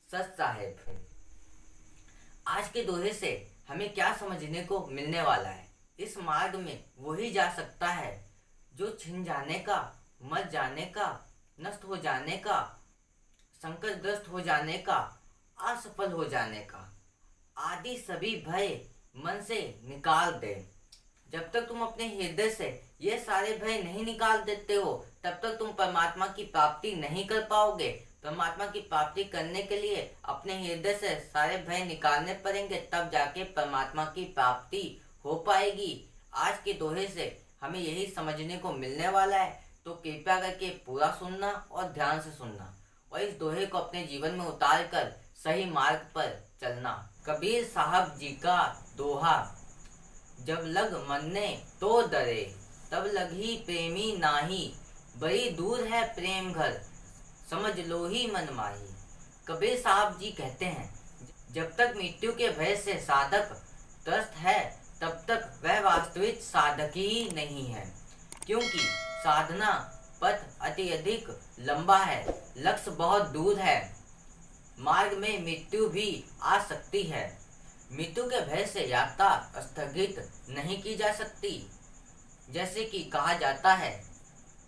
सच साहेब। आज के दोहे से हमें क्या समझने को मिलने वाला है? इस मार्ग में वही जा सकता है जो छिन जाने का, मर जाने का, नष्ट हो जाने का, संकटग्रस्त हो जाने का, असफल हो जाने का आदि सभी भय मन से निकाल दे। जब तक तुम अपने हृदय से ये सारे भय नहीं निकाल देते हो, तब तक तुम परमात्मा की प्राप्ति नहीं कर पाओगे। परमात्मा की प्राप्ति करने के लिए अपने हृदय से सारे भय निकालने पड़ेंगे, तब जाके परमात्मा की प्राप्ति हो पाएगी। आज के दोहे से हमें यही समझने को मिलने वाला है, तो कृपया करके पूरा सुनना और ध्यान से सुनना और इस दोहे को अपने जीवन में उतार कर सही मार्ग पर चलना। कबीर साहब जी का दोहा, जब लग मरने तो डरे, तब लगी प्रेमी नाही, बड़ी दूर है प्रेम घर, समझ लो ही मन माही। कबीर साहब जी कहते हैं, जब तक मृत्यु के भय से साधक त्रस्त है, तब तक वह वास्तविक साधक ही नहीं है। क्योंकि साधना पथ अत्यधिक लंबा है, लक्ष्य बहुत दूर है, मार्ग में मृत्यु भी आ सकती है। मृत्यु के भय से यात्रा स्थगित नहीं की जा सकती। जैसे कि कहा जाता है,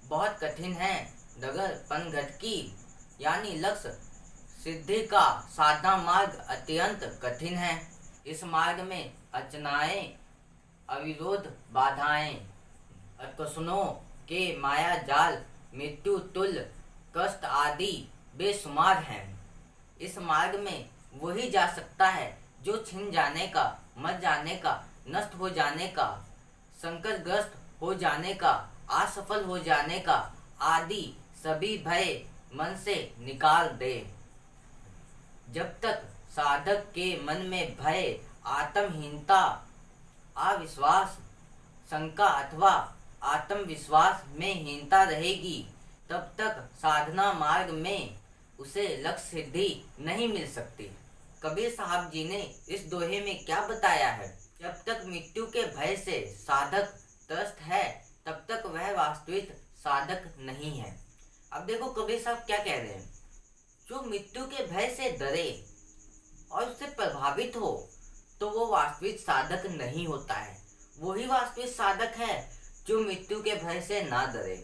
बहुत कठिन है डगर पनघट की, यानी लक्ष्य सिद्धि का साधना मार्ग अत्यंत कठिन है। इस मार्ग में अड़चनाएं, अविरोध बाधाएं, अकसुनों के माया जाल, मृत्यु तुल्य कष्ट आदि बेशुमार हैं। इस मार्ग में वही जा सकता है जो छिन जाने का, मर जाने का, नष्ट हो जाने का, संकटग्रस्त हो जाने का, असफल हो जाने का आदि सभी भय मन से निकाल दे। जब तक साधक के मन में भय, आत्महीनता, अविश्वास, शंका अथवा आत्मविश्वास में हीनता रहेगी, तब तक साधना मार्ग में उसे लक्ष्य सिद्धि नहीं मिल सकती। कबीर साहब जी ने इस दोहे में क्या बताया है? जब तक मृत्यु के भय से साधक त्रस्त है, तब तक वह वास्तविक साधक नहीं है। अब देखो कबीर साहब क्या कह रहे हैं, जो मृत्यु के भय से डरे और उससे प्रभावित हो, तो वो वास्तविक साधक नहीं होता है। वही वास्तविक साधक है जो मृत्यु के भय से ना डरे।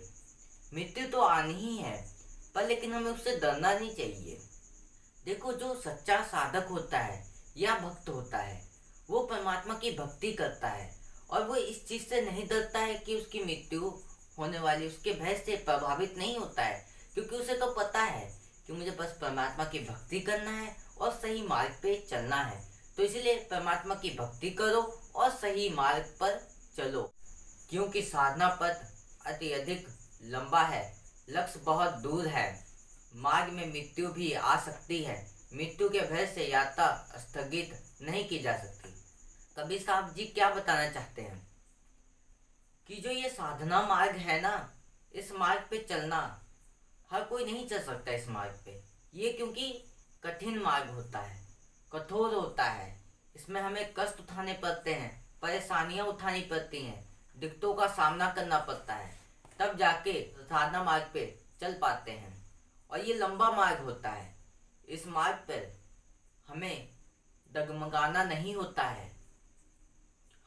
मृत्यु तो आनी ही है, पर लेकिन हमें उससे डरना नहीं चाहिए। देखो, जो सच्चा साधक होता है या भक्त होता है, वो परमात्मा की भक्ति करता है और वो इस चीज से नहीं डरता है कि उसकी मृत्यु होने वाली, उसके भय से प्रभावित नहीं होता है, क्योंकि उसे तो पता है कि मुझे बस परमात्मा की भक्ति करना है और सही मार्ग पे चलना है। तो इसलिए परमात्मा की भक्ति करो और सही मार्ग पर चलो, क्योंकि साधना पथ अत्यधिक लंबा है, लक्ष्य बहुत दूर है, मार्ग में मृत्यु भी आ सकती है। मृत्यु के भय से यात्रा स्थगित नहीं की जा सकती। कबीर साहब जी क्या बताना चाहते हैं कि जो ये साधना मार्ग है ना, इस मार्ग पे चलना हर कोई नहीं चल सकता। इस मार्ग पे ये क्योंकि कठिन मार्ग होता है, कठोर होता है, इसमें हमें कष्ट उठाने पड़ते हैं, परेशानियां उठानी पड़ती हैं, दिक्कतों का सामना करना पड़ता है, तब जाके साधना मार्ग पे चल पाते हैं। और ये लंबा मार्ग होता है। इस मार्ग पर हमें डगमगाना नहीं होता है,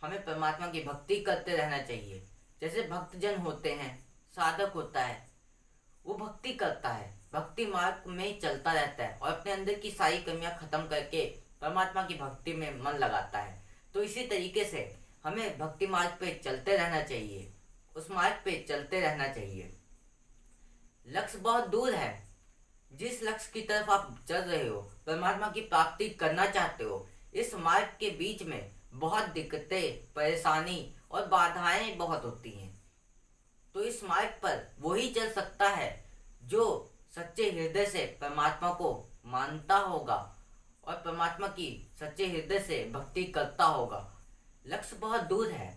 हमें परमात्मा की भक्ति करते रहना चाहिए। जैसे भक्तजन होते हैं, साधक होता है, वो भक्ति करता है, भक्ति मार्ग में चलता रहता है और अपने अंदर की सारी कमियां खत्म करके परमात्मा की भक्ति में मन लगाता है। तो इसी तरीके से हमें भक्ति मार्ग पे चलते रहना चाहिए, उस मार्ग पे चलते रहना चाहिए। लक्ष्य बहुत दूर है, जिस लक्ष्य की तरफ आप चल रहे हो, परमात्मा की प्राप्ति करना चाहते हो, इस मार्ग के बीच में बहुत दिक्कतें, परेशानी और बाधाएं बहुत होती हैं। तो इस मार्ग पर वही चल सकता है जो सच्चे हृदय से परमात्मा को मानता होगा और परमात्मा की सच्चे हृदय से भक्ति करता होगा। लक्ष्य बहुत दूर है,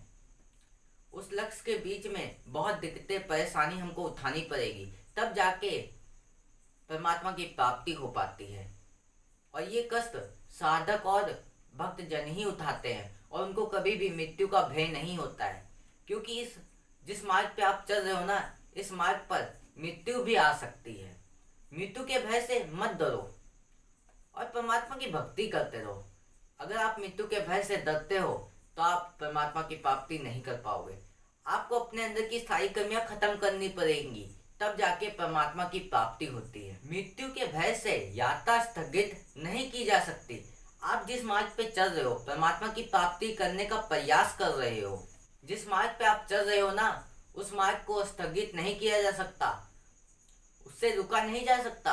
उस लक्ष्य के बीच में बहुत दिक्कतें, परेशानी हमको उठानी पड़ेगी, तब जाके परमात्मा की प्राप्ति हो पाती है। और ये कष्ट साधक और भक्त जन ही उठाते हैं और उनको कभी भी मृत्यु का भय नहीं होता है, क्योंकि जिस मार्ग पे आप चल रहे हो ना, इस मार्ग पर मृत्यु भी आ सकती है। मृत्यु के भय से मत डरो और और परमात्मा की भक्ति करते रहो। अगर आप मृत्यु के भय से डरते हो तो आप परमात्मा की प्राप्ति नहीं कर पाओगे। आपको अपने अंदर की सारी कमियां खत्म करनी पड़ेंगी, तब जाके परमात्मा की प्राप्ति होती है। मृत्यु के भय से यात्रा स्थगित नहीं की जा सकती। आप जिस मार्ग पे चल रहे हो, परमात्मा की प्राप्ति करने का प्रयास कर रहे हो, जिस मार्ग पे आप चल रहे हो ना, उस मार्ग को स्थगित नहीं किया जा सकता, उससे रुका नहीं जा सकता।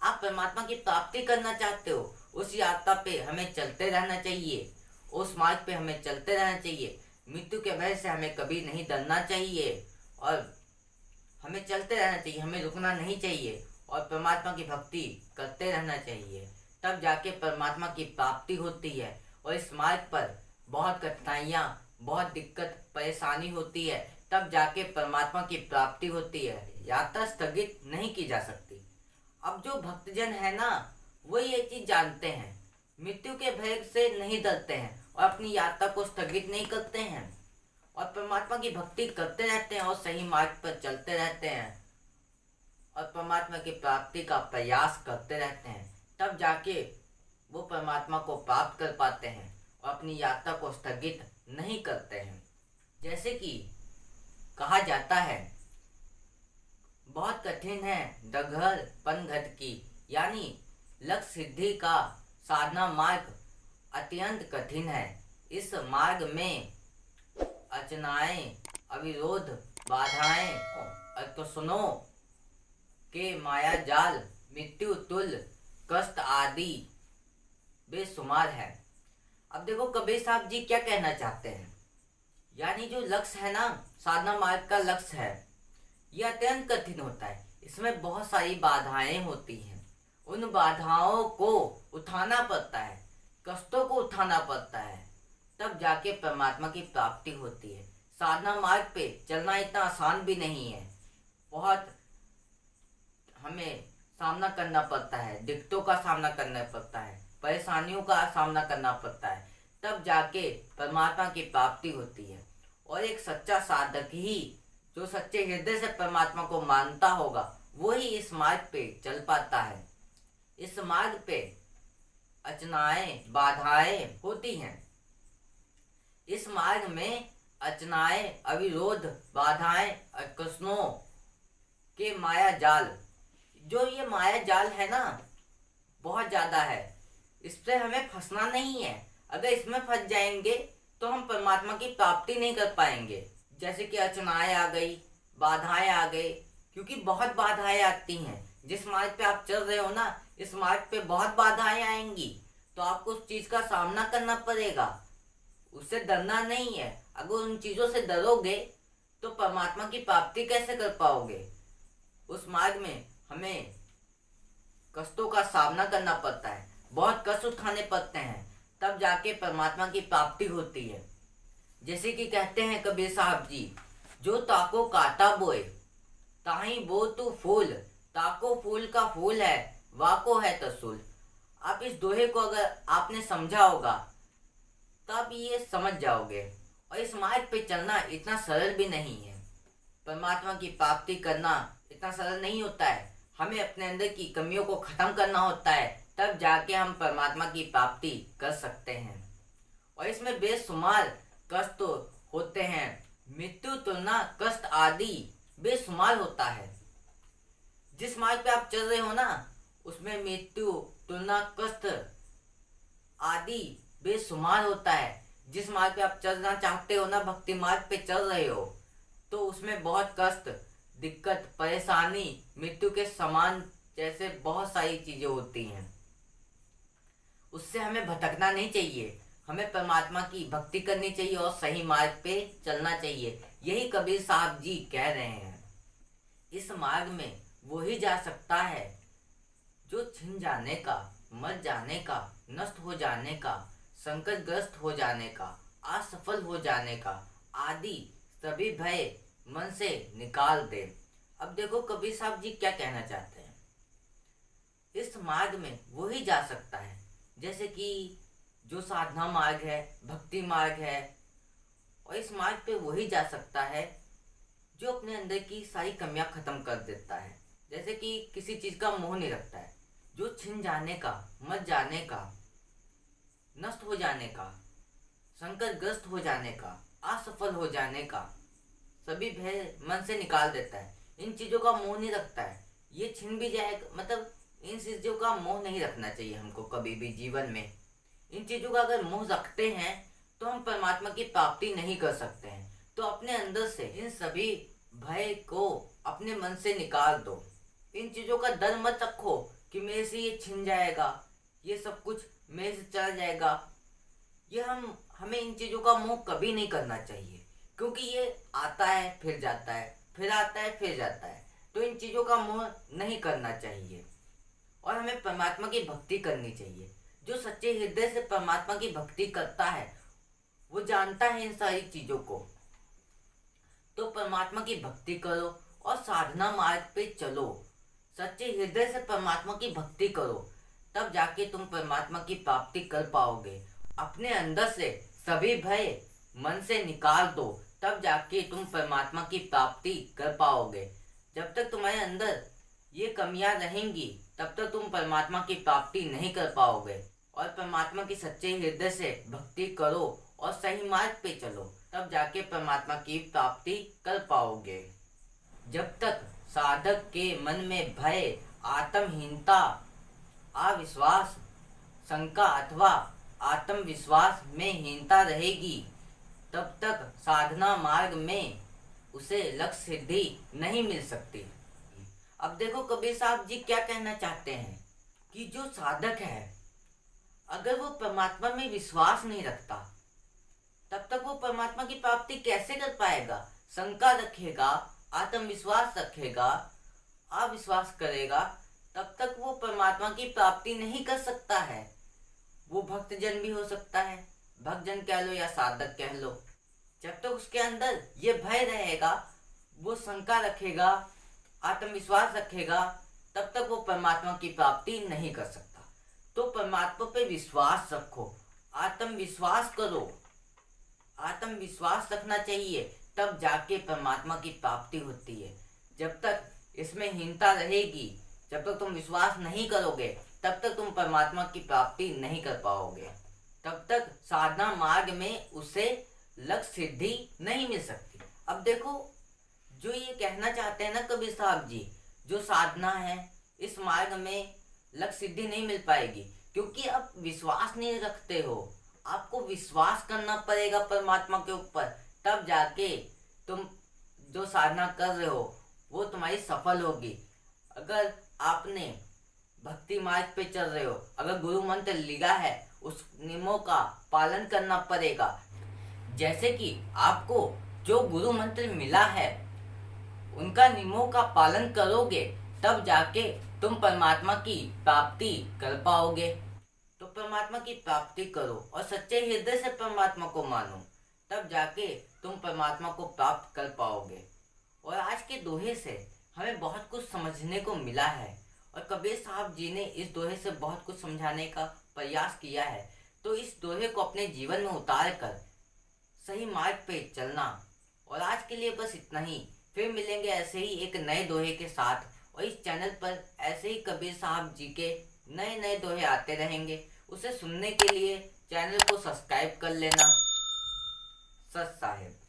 आप परमात्मा की प्राप्ति करना चाहते हो, उस यात्रा पे हमें चलते रहना चाहिए, उस मार्ग पे हमें चलते रहना चाहिए। मृत्यु के भय से हमें कभी नहीं डरना चाहिए और हमें चलते रहना चाहिए, हमें रुकना नहीं चाहिए और परमात्मा की भक्ति करते रहना चाहिए। तब जाके परमात्मा की प्राप्ति होती है। और इस मार्ग पर बहुत कठिनाइयाँ, बहुत दिक्कत परेशानी होती है, तब जाके परमात्मा की प्राप्ति होती है। यात्रा स्थगित नहीं की जा सकती। अब जो भक्तजन है ना, वो ये चीज जानते हैं, मृत्यु के भय से नहीं डरते हैं और अपनी यात्रा को स्थगित नहीं करते हैं और परमात्मा की भक्ति करते रहते हैं और सही मार्ग पर चलते रहते हैं और परमात्मा की प्राप्ति का प्रयास करते रहते हैं। तब जाके वो परमात्मा को प्राप्त कर पाते हैं और अपनी यात्रा को स्थगित नहीं करते हैं। जैसे कि कहा जाता है, बहुत कठिन है डगर पनघट की, यानी लक्ष्य सिद्धि का साधना मार्ग अत्यंत कठिन है। इस मार्ग में अड़चनाएं, अविरोध, बाधाएं, अतसनों के माया जाल, मृत्यु तुल्य कष्ट आदि बेशुमार है। अब देखो कबीर साहब जी क्या कहना चाहते हैं, यानी जो लक्ष्य है ना, साधना मार्ग का लक्ष्य है, यह अत्यंत कठिन होता है। इसमें बहुत सारी बाधाएं होती हैं, उन बाधाओं को उठाना पड़ता है, कष्टों को उठाना पड़ता है, तब जाके परमात्मा की प्राप्ति होती है। साधना मार्ग पे चलना इतना आसान भी नहीं है, बहुत हमें सामना करना पड़ता है, दिक्कतों का सामना करना पड़ता है, परेशानियों का सामना करना पड़ता है, तब जाके परमात्मा की प्राप्ति होती है। और एक सच्चा साधक ही, जो सच्चे हृदय से परमात्मा को मानता होगा, वो ही इस मार्ग पे चल पाता है। इस मार्ग पे अड़चनाएं, बाधाएं होती हैं। इस मार्ग में अड़चनाएं, अविरोध, बाधाएं, अकस्मों के माया जाल, जो ये माया जाल है ना, बहुत ज्यादा है। इससे हमें फंसना नहीं है। अगर इसमें फंस जाएंगे तो हम परमात्मा की प्राप्ति नहीं कर पाएंगे। जैसे कि अड़चनाएं आ गई, बाधाएं आ गई, क्योंकि बहुत बाधाएं आती हैं। जिस मार्ग पे आप चल रहे हो ना, इस मार्ग पे बहुत बाधाएं आएंगी, तो आपको उस चीज का सामना करना पड़ेगा, उससे डरना नहीं है। अगर उन चीजों से डरोगे तो परमात्मा की प्राप्ति कैसे कर पाओगे। उस मार्ग में हमें कष्टों का सामना करना पड़ता है, बहुत कष्ट उठाने पड़ते हैं, तब जाके परमात्मा की प्राप्ति होती है। जैसे कि कहते हैं कबीर साहब जी, जो ताको काटा बोए ताही बो तू फूल, ताको फूल का फूल है, वाको है तसूल। आप इस दोहे को अगर आपने समझा होगा तब ये समझ जाओगे। और इस मार्ग पे चलना इतना सरल भी नहीं है, परमात्मा की प्राप्ति करना इतना सरल नहीं होता है। हमें अपने अंदर की कमियों को खत्म करना होता है, तब जाके हम परमात्मा की प्राप्ति कर सकते हैं। और इसमें बेशुमार कष्ट होते हैं, मृत्यु तुलना कष्ट आदि बेशुमार होता है। जिस मार्ग पे आप चल रहे हो ना, उसमें मृत्यु तुलना कष्ट आदि बेशुमार होता है। जिस मार्ग पे आप चलना चाहते हो ना, भक्ति मार्ग पे चल रहे हो, तो उसमें बहुत कष्ट, दिक्कत, परेशानी, मृत्यु के समान जैसे बहुत सारी चीजें होती हैं। उससे हमें भटकना नहीं चाहिए, हमें परमात्मा की भक्ति करनी चाहिए और सही मार्ग पे चलना चाहिए। यही कबीर साहब जी कह रहे हैं। इस मार्ग में वो ही जा सकता है जो छिन जाने का, मर जाने का, नष्ट हो जाने का, संकटग्रस्त हो जाने का, असफल हो जाने का आदि सभी भय मन से निकाल दे। अब देखो कबीर साहब जी क्या कहना चाहते हैं। इस मार्ग में वो ही जा सकता है, जैसे कि जो साधना मार्ग है, भक्ति मार्ग है, और इस मार्ग पे वही जा सकता है जो अपने अंदर की सारी कमियां खत्म कर देता है। जैसे कि किसी चीज का मोह नहीं रखता है, जो छिन जाने का, मर जाने का, नष्ट हो जाने का, संकटग्रस्त हो जाने का, असफल हो जाने का सभी भय मन से निकाल देता है। इन चीज़ों का मोह नहीं रखता है। ये छिन भी जाएगा, मतलब इन चीज़ों का मोह नहीं रखना चाहिए हमको कभी भी जीवन में। इन चीज़ों का अगर मोह रखते हैं तो हम परमात्मा की प्राप्ति नहीं कर सकते हैं। तो अपने अंदर से इन सभी भय को अपने मन से निकाल दो। इन चीज़ों का डर मत रखो कि मेरे से ये छिन जाएगा, ये सब कुछ मेरे से चला जाएगा। ये हमें इन चीज़ों का मोह कभी नहीं करना चाहिए, क्योंकि ये आता है फिर जाता है, फिर आता है फिर जाता है। तो इन चीज़ों का मोह नहीं करना चाहिए और हमें परमात्मा की भक्ति करनी चाहिए। जो सच्चे हृदय से परमात्मा की भक्ति करता है वो जानता है इन सारी चीज़ों को। तो परमात्मा की भक्ति करो और साधना मार्ग पे चलो। सच्चे हृदय से परमात्मा की भक्ति करो, तब जाके तुम परमात्मा की प्राप्ति कर पाओगे। अपने अंदर से सभी भय मन से निकाल दो, तब जाके तुम परमात्मा की प्राप्ति कर पाओगे। जब तक तुम्हारे अंदर ये कमियां रहेंगी तब तक तुम परमात्मा की प्राप्ति नहीं कर पाओगे। और परमात्मा की सच्चे हृदय से भक्ति करो और सही मार्ग पे चलो, तब जाके परमात्मा की प्राप्ति कर पाओगे। जब तक साधक के मन में भय, आत्महीनता, अविश्वास, शंका अथवा आत्मविश्वास में हीनता रहेगी, तब तक साधना मार्ग में उसे लक्ष्य सिद्धि नहीं मिल सकती। अब देखो कबीर साहब जी क्या कहना चाहते हैं कि जो साधक है अगर वो परमात्मा में विश्वास नहीं रखता तब तक वो परमात्मा की प्राप्ति कैसे कर पाएगा। शंका रखेगा, आत्मविश्वास रखेगा, अविश्वास करेगा, तब तक वो परमात्मा की प्राप्ति नहीं कर सकता है। वो भक्तजन भी हो सकता है, भक्तजन कह लो या साधक कह लो। जब तक उसके अंदर ये भय रहेगा, वो शंका रखेगा, आत्मविश्वास रखेगा, तब तक वो परमात्मा की प्राप्ति नहीं कर सकता। तो परमात्मा पे विश्वास रखो, आत्मविश्वास करो। आत्मविश्वास रखना चाहिए, तब जाके परमात्मा की प्राप्ति होती है। जब तक इसमें हीनता रहेगी, जब तक तुम विश्वास नहीं करोगे, तब तक तुम परमात्मा की प्राप्ति नहीं कर पाओगे। तब तक साधना मार्ग में उसे लक्ष्य सिद्धि नहीं मिल सकती। अब देखो जो ये कहना चाहते हैं ना कबीर साहब जी, जो साधना है इस मार्ग में लक्ष्य सिद्धि नहीं मिल पाएगी, क्योंकि आप विश्वास नहीं रखते हो। आपको विश्वास करना पड़ेगा परमात्मा के ऊपर, तब जाके तुम जो साधना कर रहे हो वो तुम्हारी सफल होगी। अगर आपने भक्ति मार्ग पे चल रहे हो, अगर गुरु मंत्र लिया है, उस नियमों का पालन करना पड़ेगा। जैसे कि आपको जो गुरु मंत्र मिला है उनका नियमों का पालन करोगे, तब जाके तुम परमात्मा की प्राप्ति कर पाओगे। तो परमात्मा की प्राप्ति करो और सच्चे हृदय से परमात्मा को मानो, तब जाके तुम परमात्मा को प्राप्त कर पाओगे। और आज के दोहे से हमें बहुत कुछ समझने को मिला है और कबीर साहब जी ने इस दोहे से बहुत कुछ समझाने का प्रयास किया है। तो इस दोहे को अपने जीवन में उतार कर सही मार्ग पे चलना। और आज के लिए बस इतना ही। फिर मिलेंगे ऐसे ही एक नए दोहे के साथ, और इस चैनल पर ऐसे ही कबीर साहब जी के नए नए दोहे आते रहेंगे। उसे सुनने के लिए चैनल को सब्सक्राइब कर लेना। सत साहिब।